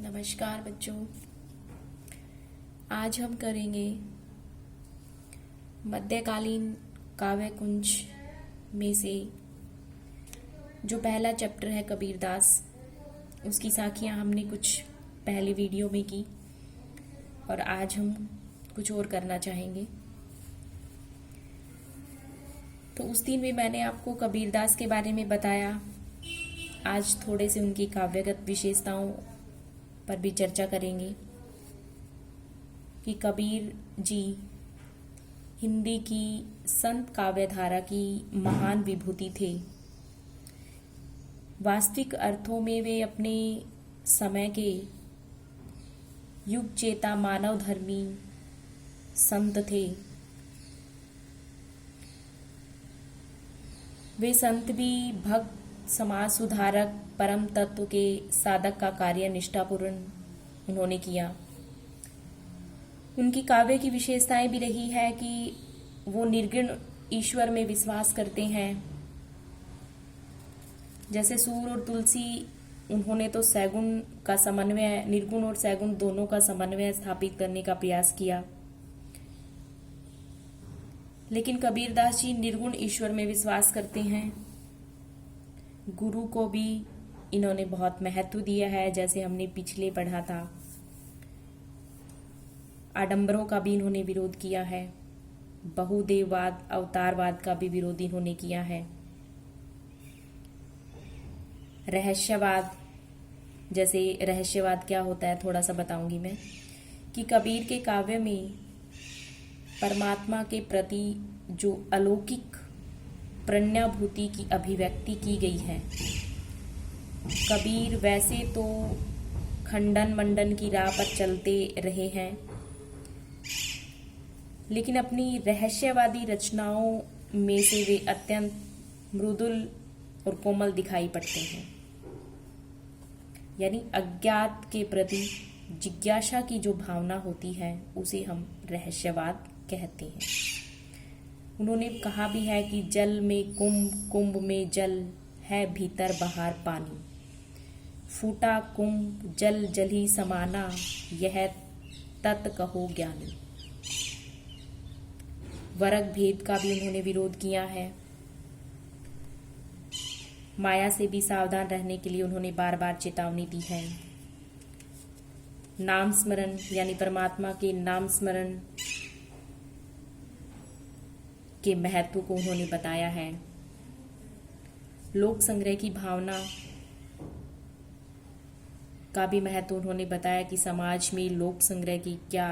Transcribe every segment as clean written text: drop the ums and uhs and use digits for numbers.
नमस्कार बच्चों। आज हम करेंगे मध्यकालीन काव्य कुंज में से जो पहला चैप्टर है कबीरदास, उसकी साखियां हमने कुछ पहले वीडियो में की और आज हम कुछ और करना चाहेंगे। तो उस दिन भी मैंने आपको कबीरदास के बारे में बताया। आज थोड़े से उनकी काव्यगत विशेषताओं पर भी चर्चा करेंगे कि कबीर जी हिंदी की संत काव्यधारा की महान विभूति थे। वास्तविक अर्थों में वे अपने समय के युग चेता मानव धर्मी संत थे। वे संत भी भक्त, समाज सुधारक, परम तत्व के साधक का कार्य निष्ठापूर्ण उन्होंने किया। उनकी काव्य की विशेषताएं भी रही है कि वो निर्गुण ईश्वर में विश्वास करते हैं। जैसे सूर और तुलसी, उन्होंने तो सैगुण का समन्वय, निर्गुण और सैगुण दोनों का समन्वय स्थापित करने का प्रयास किया। लेकिन कबीरदास जी निर्गुण ईश्वर में विश्वास करते हैं। गुरु को भी इन्होंने बहुत महत्व दिया है, जैसे हमने पिछले पढ़ा था। आडंबरों का भी इन्होंने विरोध किया है। बहुदेववाद, अवतारवाद का भी विरोध इन्होंने किया है। रहस्यवाद, जैसे रहस्यवाद क्या होता है थोड़ा सा बताऊंगी मैं, कि कबीर के काव्य में परमात्मा के प्रति जो अलौकिक प्रज्ञाभूति की अभिव्यक्ति की गई है। कबीर वैसे तो खंडन मंडन की राह पर चलते रहे हैं, लेकिन अपनी रहस्यवादी रचनाओं में से वे अत्यंत मृदुल और कोमल दिखाई पड़ते हैं। यानी अज्ञात के प्रति जिज्ञासा की जो भावना होती है उसे हम रहस्यवाद कहते हैं। उन्होंने कहा भी है कि जल में कुंभ, कुंभ में जल है, भीतर बाहर पानी। फूटा कुंभ जल जल ही समाना, यह तत् कहो ज्ञानी। वर्ग भेद का भी उन्होंने विरोध किया है। माया से भी सावधान रहने के लिए उन्होंने बार बार चेतावनी दी है। नाम स्मरण यानी परमात्मा के नाम स्मरण के महत्व को उन्होंने बताया है। लोक संग्रह की भावना का भी महत्व उन्होंने बताया कि समाज में लोक संग्रह की क्या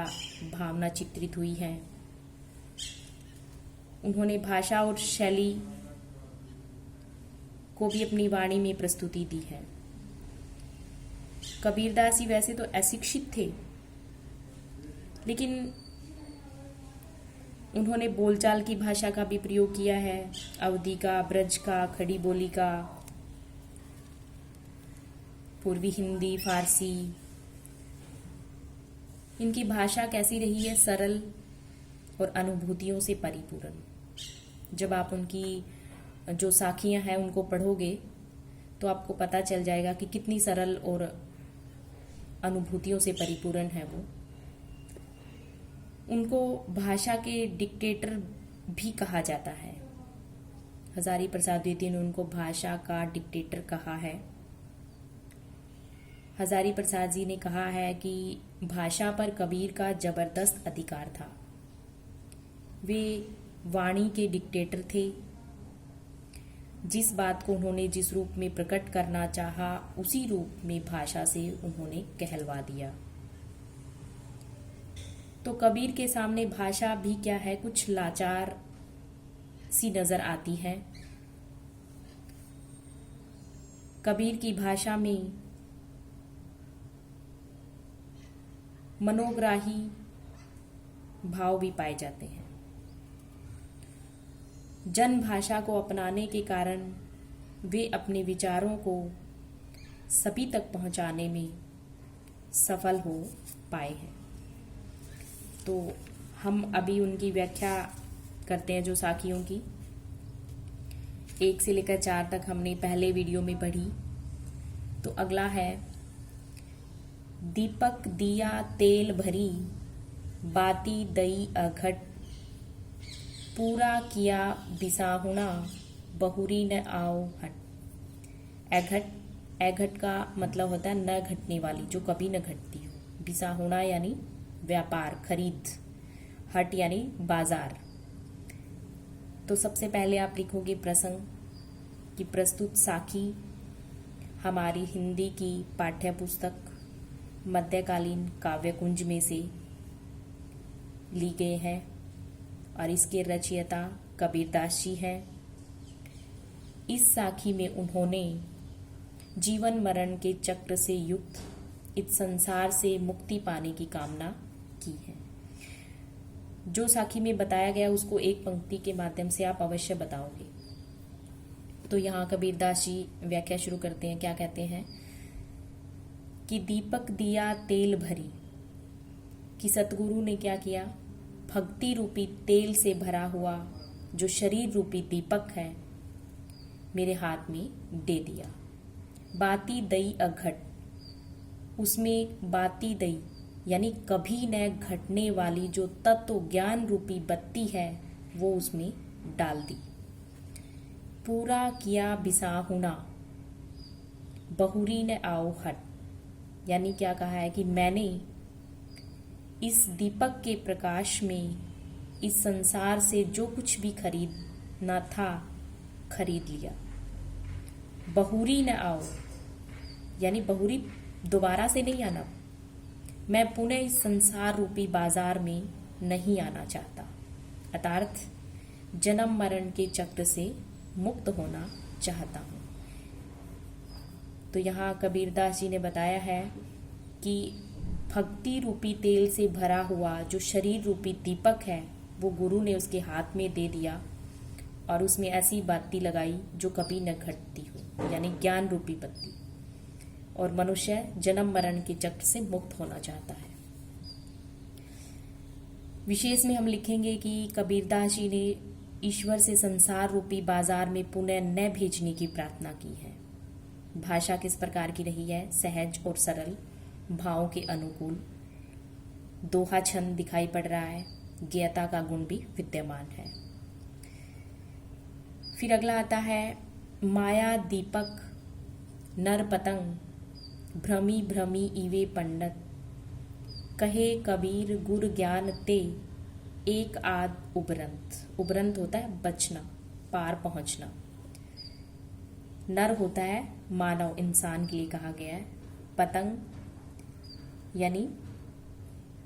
भावना चित्रित हुई है। उन्होंने भाषा और शैली को भी अपनी वाणी में प्रस्तुति दी है। कबीरदास जी वैसे तो अशिक्षित थे, लेकिन उन्होंने बोलचाल की भाषा का भी प्रयोग किया है। अवधी का, ब्रज का, खड़ी बोली का, पूर्वी हिंदी, फारसी। इनकी भाषा कैसी रही है? सरल और अनुभूतियों से परिपूर्ण। जब आप उनकी जो साखियां हैं उनको पढ़ोगे तो आपको पता चल जाएगा कि कितनी सरल और अनुभूतियों से परिपूर्ण है वो। उनको भाषा के डिक्टेटर भी कहा जाता है। हजारी प्रसाद द्वितीय ने उनको भाषा का डिक्टेटर कहा है। हजारी प्रसाद जी ने कहा है कि भाषा पर कबीर का जबरदस्त अधिकार था। वे वाणी के डिक्टेटर थे। जिस बात को उन्होंने जिस रूप में प्रकट करना चाहा, उसी रूप में भाषा से उन्होंने कहलवा दिया। तो कबीर के सामने भाषा भी क्या है, कुछ लाचार सी नजर आती है। कबीर की भाषा में मनोग्राही भाव भी पाए जाते हैं। जन भाषा को अपनाने के कारण वे अपने विचारों को सभी तक पहुंचाने में सफल हो पाए हैं। तो हम अभी उनकी व्याख्या करते हैं जो साखियों की। 1 से लेकर 4 तक हमने पहले वीडियो में पढ़ी। तो अगला है दीपक दिया तेल भरी, बाती दई अघट, पूरा किया बिसाहुणा, बहुरी न आओ हट। अघट, अघट का मतलब होता है न घटने वाली, जो कभी न घटती हो। बिसाहुणा यानी व्यापार, खरीद। हट यानी बाजार। तो सबसे पहले आप लिखोगे प्रसंग कि प्रस्तुत साखी हमारी हिंदी की पाठ्य पुस्तक मध्यकालीन काव्यकुंज में से ली गए हैं और इसके रचयिता कबीरदास जी हैं। इस साखी में उन्होंने जीवन मरण के चक्र से युक्त इस संसार से मुक्ति पाने की कामना की है। जो साखी में बताया गया उसको एक पंक्ति के माध्यम से आप अवश्य बताओगे। तो यहाँ कबीरदास जी व्याख्या शुरू करते हैं। क्या कहते हैं कि दीपक दिया तेल भरी, कि सतगुरु ने क्या किया, भक्ति रूपी तेल से भरा हुआ जो शरीर रूपी दीपक है मेरे हाथ में दे दिया। बाती दई अघट, उसमें बाती दई यानी कभी न घटने वाली जो तत्व ज्ञान रूपी बत्ती है वो उसमें डाल दी। पूरा किया बिसाहुणा, बहुरी न आओ हट, यानी क्या कहा है कि मैंने इस दीपक के प्रकाश में इस संसार से जो कुछ भी खरीदना था खरीद लिया। बहुरी न आओ यानी बहुरी दोबारा से नहीं आना, मैं पुनः इस संसार रूपी बाजार में नहीं आना चाहता, अर्थात जन्म मरण के चक्र से मुक्त होना चाहता हूँ। तो यहाँ कबीरदास जी ने बताया है कि भक्ति रूपी तेल से भरा हुआ जो शरीर रूपी दीपक है वो गुरु ने उसके हाथ में दे दिया और उसमें ऐसी बाती लगाई जो कभी न घटती हो, यानी ज्ञान रूपी बत्ती। और मनुष्य जन्म मरण के चक्र से मुक्त होना चाहता है। विशेष में हम लिखेंगे कि कबीरदास जी ने ईश्वर से संसार रूपी बाजार में पुनः न भेजने की प्रार्थना की है। भाषा किस प्रकार की रही है, सहज और सरल, भावों के अनुकूल, दोहा छंद दिखाई पड़ रहा है, ज्ञता का गुण भी विद्यमान है। फिर अगला आता है माया दीपक नर पतंग, भ्रमी भ्रमी इवे पंडित, कहे कबीर गुर ज्ञान ते, एक आद उबरंत। उबरंत होता है बचना, पार पहुंचना। नर होता है मानव, इंसान के लिए कहा गया है। पतंग यानी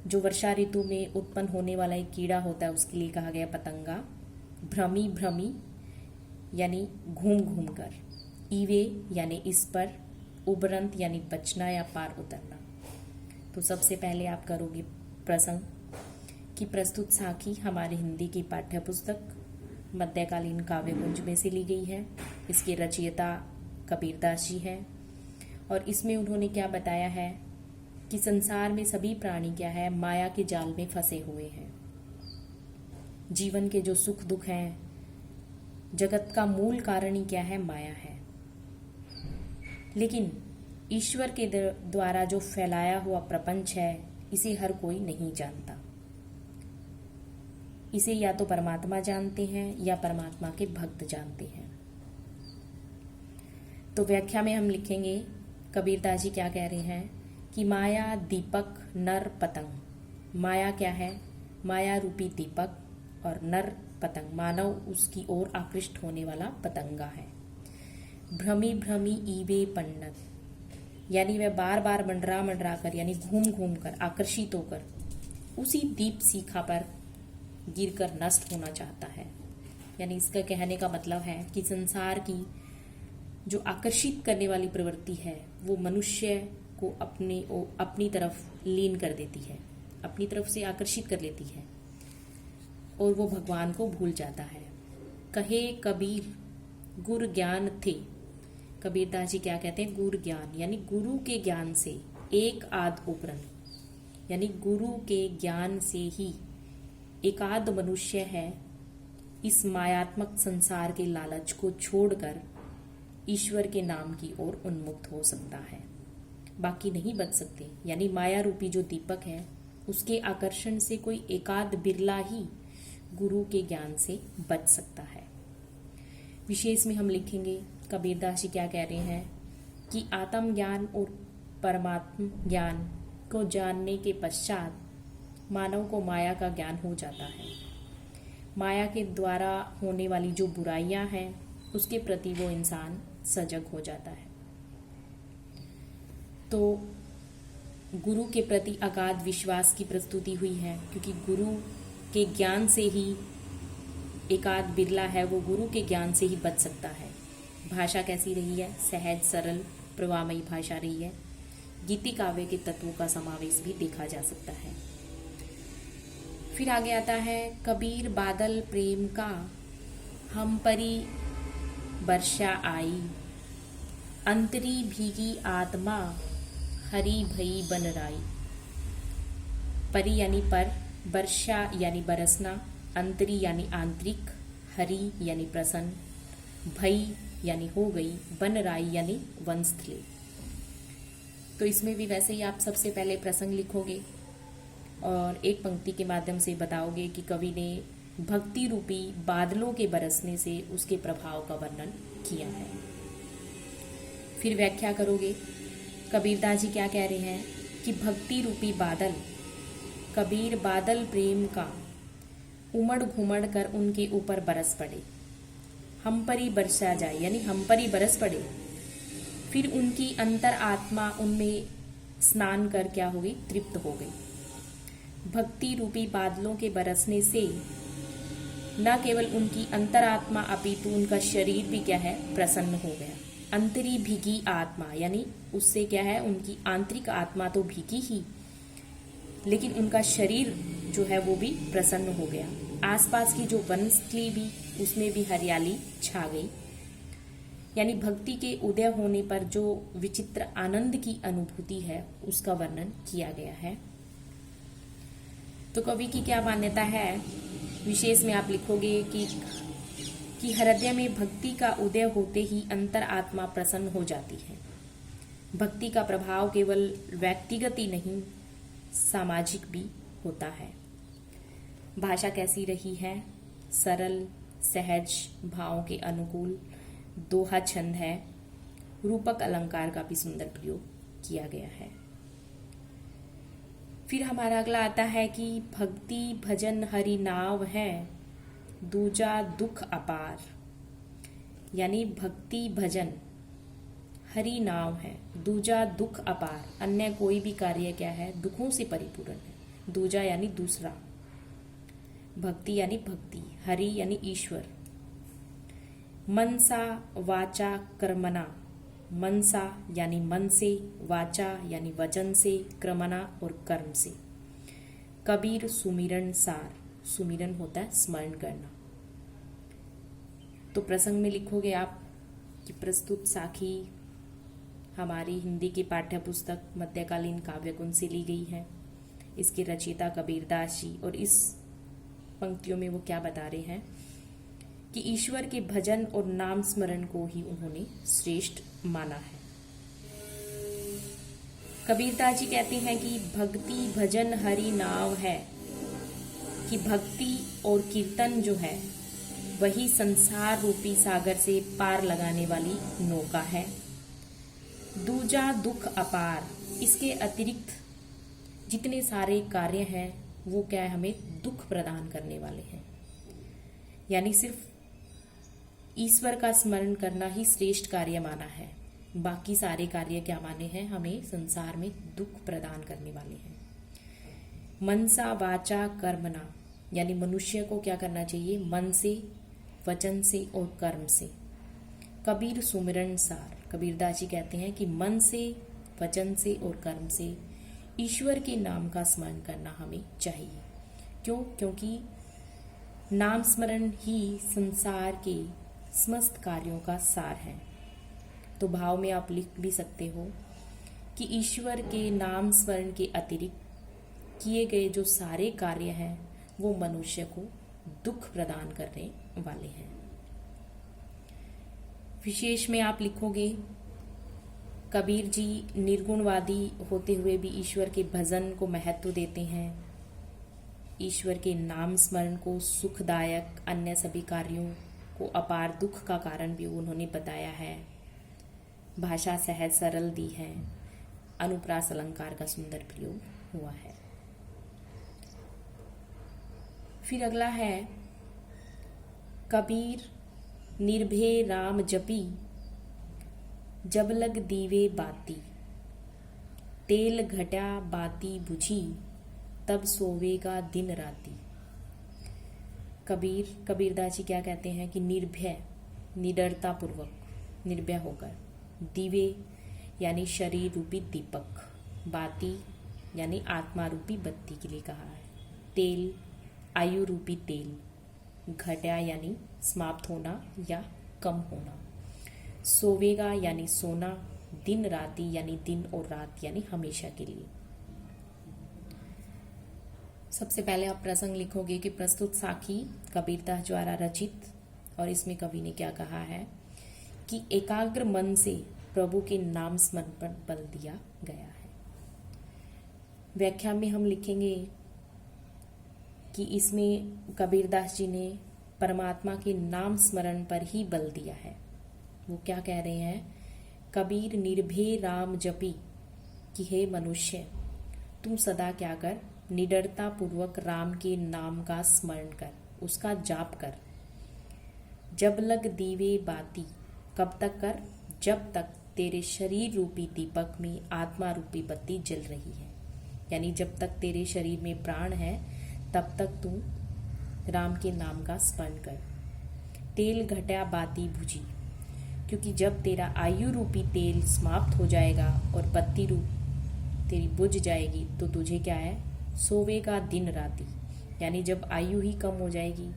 जो वर्षा ऋतु में उत्पन्न होने वाला एक कीड़ा होता है उसके लिए कहा गया पतंगा। भ्रमी भ्रमी यानी घूम घूम कर। ईवे यानी इस पर। उबरंत यानी बचना या पार उतरना। तो सबसे पहले आप करोगे प्रसंग कि प्रस्तुत साखी हमारी हिंदी की पाठ्य पुस्तक मध्यकालीन काव्यकुंज में से ली गई है। इसके रचयिता कबीरदास जी हैं और इसमें उन्होंने क्या बताया है कि संसार में सभी प्राणी क्या है, माया के जाल में फंसे हुए हैं। जीवन के जो सुख दुख हैं, जगत का मूल कारण ही क्या है, माया है। लेकिन ईश्वर के द्वारा जो फैलाया हुआ प्रपंच है इसे हर कोई नहीं जानता। इसे या तो परमात्मा जानते हैं या परमात्मा के भक्त जानते हैं। तो व्याख्या में हम लिखेंगे कबीरदास जी क्या कह रहे हैं कि माया दीपक नर पतंग। माया क्या है, माया रूपी दीपक, और नर पतंग मानव उसकी ओर आकृष्ट होने वाला पतंगा है। भ्रमी भ्रमी ईवे पंडित, यानी वह बार बार मंडरा कर यानी घूम घूम कर आकर्षित होकर उसी दीप शिखा पर गिरकर नष्ट होना चाहता है। यानी इसका कहने का मतलब है कि संसार की जो आकर्षित करने वाली प्रवृत्ति है वो मनुष्य को अपनी तरफ लीन कर देती है, अपनी तरफ से आकर्षित कर लेती है और वो भगवान को भूल जाता है। कहे कबीर गुर ज्ञान थे। कबीरदास जी क्या कहते हैं, गुर ज्ञान यानी गुरु के ज्ञान से एक आध उपरंत, यानी गुरु के ज्ञान से ही एकाध मनुष्य है इस मायात्मक संसार के लालच को छोड़कर ईश्वर के नाम की ओर उन्मुक्त हो सकता है। बाकी नहीं बच सकते। यानी माया रूपी जो दीपक है उसके आकर्षण से कोई एकाध बिरला ही गुरु के ज्ञान से बच सकता है। विशेष में हम लिखेंगे कबीरदास जी क्या कह रहे हैं कि आत्म ज्ञान और परमात्म ज्ञान को जानने के पश्चात मानव को माया का ज्ञान हो जाता है। माया के द्वारा होने वाली जो बुराइयां हैं उसके प्रति वो इंसान सजग हो जाता है। तो गुरु के प्रति अगाध विश्वास की प्रस्तुति हुई है, क्योंकि गुरु के ज्ञान से ही एकाध बिरला है वो गुरु के ज्ञान से ही बच सकता है। भाषा कैसी रही है? सहज सरल प्रवाहमयी भाषा रही है। गीति काव्य के तत्वों का समावेश भी देखा जा सकता है। फिर आगे आता है कबीर बादल प्रेम का हम परी वर्षा आई, अंतरी भीगी आत्मा हरी भई बन राई। परी यानी पर, वर्षा यानी बरसना, अंतरी यानी आंतरिक, हरी यानी प्रसन्न, भई यानी हो गई, बन राई यानी वंशस्थली। तो इसमें भी वैसे ही आप सबसे पहले प्रसंग लिखोगे और एक पंक्ति के माध्यम से बताओगे कि कवि ने भक्ति रूपी बादलों के बरसने से उसके प्रभाव का वर्णन किया है। फिर व्याख्या करोगे कबीरदास जी क्या कह रहे हैं कि भक्ति रूपी बादल, कबीर बादल प्रेम का उमड़ घुमड़ कर उनके ऊपर बरस पड़े। हम परी बरसा जाए यानी हम परी बरस पड़े। फिर उनकी अंतर आत्मा उनमें स्नान कर क्या हो गई? तृप्त हो गई। भक्ति रूपी बादलों के बरसने से न केवल उनकी अंतरात्मा अपितु उनका शरीर भी क्या है? प्रसन्न हो गया। अंतरी भीगी आत्मा यानी उससे क्या है? उनकी आंतरिक आत्मा तो भीगी ही, लेकिन उनका शरीर जो है वो भी प्रसन्न हो गया। आसपास की जो वनस्थली भी उसमें भी हरियाली छा गई। यानी भक्ति के उदय होने पर जो विचित्र आनंद की अनुभूति है उसका वर्णन किया गया है। तो कवि की क्या मान्यता है? विशेष में आप लिखोगे कि हृदय में भक्ति का उदय होते ही अंतर आत्मा प्रसन्न हो जाती है। भक्ति का प्रभाव केवल व्यक्तिगत ही नहीं सामाजिक भी होता है। भाषा कैसी रही है? सरल सहज भावों के अनुकूल, दोहा छंद है, रूपक अलंकार का भी सुंदर प्रयोग किया गया है। फिर हमारा अगला आता है कि भक्ति भजन हरि नाव है, दूजा दुख अपार। यानी भक्ति भजन हरि नाव है, दूजा दुख अपार। अन्य कोई भी कार्य क्या है? दुखों से परिपूर्ण है। दूजा यानी दूसरा, भक्ति यानी भक्ति, हरि यानी ईश्वर। मनसा वाचा कर्मणा, मनसा यानी मन से, वाचा यानी वचन से, कर्मणा और कर्म से। कबीर सुमिरन सार, सुमिरन होता है स्मरण करना। तो प्रसंग में लिखोगे आप कि प्रस्तुत साखी हमारी हिंदी की पाठ्य पुस्तक मध्यकालीन काव्यकुंज से ली गई है। इसके रचयिता कबीरदास जी, और इस पंक्तियों में वो क्या बता रहे हैं कि ईश्वर के भजन और नाम स्मरण को ही उन्होंने श्रेष्ठ माना है। कबीरदास जी कहते हैं कि भक्ति भजन हरि नाव है, कि भक्ति और कीर्तन जो है वही संसार रूपी सागर से पार लगाने वाली नौका है। दूजा दुख अपार, इसके अतिरिक्त जितने सारे कार्य हैं वो क्या है? हमें दुख प्रदान करने वाले हैं। यानी सिर्फ ईश्वर का स्मरण करना ही श्रेष्ठ कार्य माना है, बाकी सारे कार्य क्या माने हैं? हमें संसार में दुख प्रदान करने वाले हैं। मनसा वाचा कर्मणा, यानी मनुष्य को क्या करना चाहिए? मन से, वचन से और कर्म से। कबीर सुमिरन सार, कबीरदास जी कहते हैं कि मन से, वचन से और कर्म से ईश्वर के नाम का स्मरण करना हमें चाहिए। क्यों? क्योंकि नाम स्मरण ही संसार के समस्त कार्यों का सार है। तो भाव में आप लिख भी सकते हो कि ईश्वर के नाम स्मरण के अतिरिक्त किए गए जो सारे कार्य हैं वो मनुष्य को दुख प्रदान करने वाले हैं। विशेष में आप लिखोगे कबीर जी निर्गुणवादी होते हुए भी ईश्वर के भजन को महत्व देते हैं। ईश्वर के नाम स्मरण को सुखदायक, अन्य सभी कार्यों को अपार दुख का कारण भी उन्होंने बताया है। भाषा सहज सरल दी है। अनुप्रास अलंकार का सुंदर प्रयोग हुआ है। फिर अगला है, कबीर निर्भय राम जपी, जब लग दीवे बाती, तेल घटा बाती बुझी, तब सोवेगा दिन राती। कबीरदास जी क्या कहते हैं कि निर्भय, निडरता पूर्वक, निर्भय होकर, दीवे यानी शरीर रूपी दीपक, बाती यानी आत्मा रूपी बत्ती के लिए कहा है, तेल आयु रूपी तेल, घटा यानी समाप्त होना या कम होना, सोवेगा यानी सोना, दिन राती यानी दिन और रात यानी हमेशा के लिए। सबसे पहले आप प्रसंग लिखोगे कि प्रस्तुत साखी कबीरदास द्वारा रचित, और इसमें कवि ने क्या कहा है कि एकाग्र मन से प्रभु के नाम स्मरण पर बल दिया गया है। व्याख्या में हम लिखेंगे कि इसमें कबीरदास जी ने परमात्मा के नाम स्मरण पर ही बल दिया है। वो क्या कह रहे हैं, कबीर निर्भय राम जपी, कि हे मनुष्य तुम सदा क्या कर, निडरता पूर्वक राम के नाम का स्मरण कर, उसका जाप कर। जब लग दीवे बाती, कब तक कर, जब तक तेरे शरीर रूपी दीपक में आत्मा रूपी बत्ती जल रही है। यानी जब तक तेरे शरीर में प्राण है तब तक तू राम के नाम का स्मरण कर। तेल घटा बाती बुझी, क्योंकि जब तेरा आयु रूपी तेल समाप्त हो जाएगा और बत्ती रूप तेरी बुझ जाएगी तो तुझे क्या है, सोवेगा दिन राती। यानी जब आयु ही कम हो जाएगी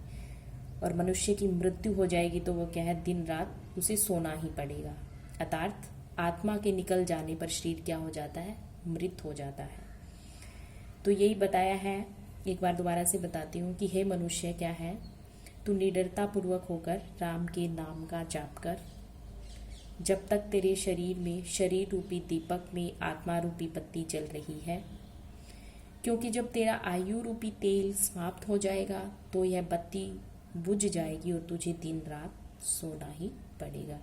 और मनुष्य की मृत्यु हो जाएगी तो वो क्या है, दिन रात उसे सोना ही पड़ेगा। अर्थात आत्मा के निकल जाने पर शरीर क्या हो जाता है, मृत हो जाता है। तो यही बताया है, एक बार दोबारा से बताती हूँ कि हे मनुष्य क्या है, तू निडरता पूर्वक होकर राम के नाम का जाप कर, जब तक तेरे शरीर में शरीर रूपी दीपक में आत्मा रूपी बत्ती जल रही है, क्योंकि जब तेरा आयु रूपी तेल समाप्त हो जाएगा तो यह बत्ती बुझ जाएगी और तुझे दिन रात सोना ही पड़ेगा।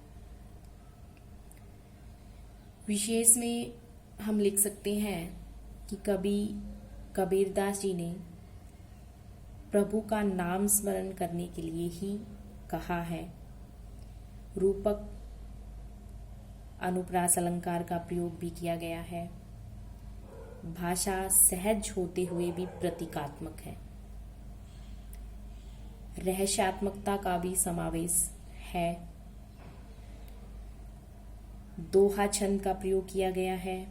विशेष में हम लिख सकते हैं कि कबीरदास जी ने प्रभु का नाम स्मरण करने के लिए ही कहा है। रूपक अनुप्रास अलंकार का प्रयोग भी किया गया है। भाषा सहज होते हुए भी प्रतीकात्मक है। रहस्यात्मकता का भी समावेश है। दोहा छंद का प्रयोग किया गया है,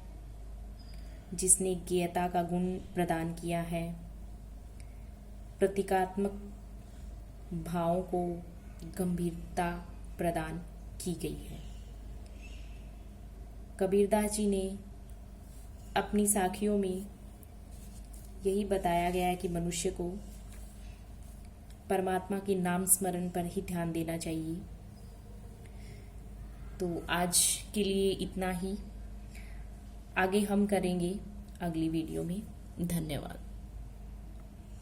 जिसने ज्ञेयता का गुण प्रदान किया है। प्रतीकात्मक भावों को गंभीरता प्रदान की गई है। कबीरदास जी ने अपनी साखियों में यही बताया गया है कि मनुष्य को परमात्मा के नाम स्मरण पर ही ध्यान देना चाहिए। तो आज के लिए इतना ही। आगे हम करेंगे अगली वीडियो में। धन्यवाद।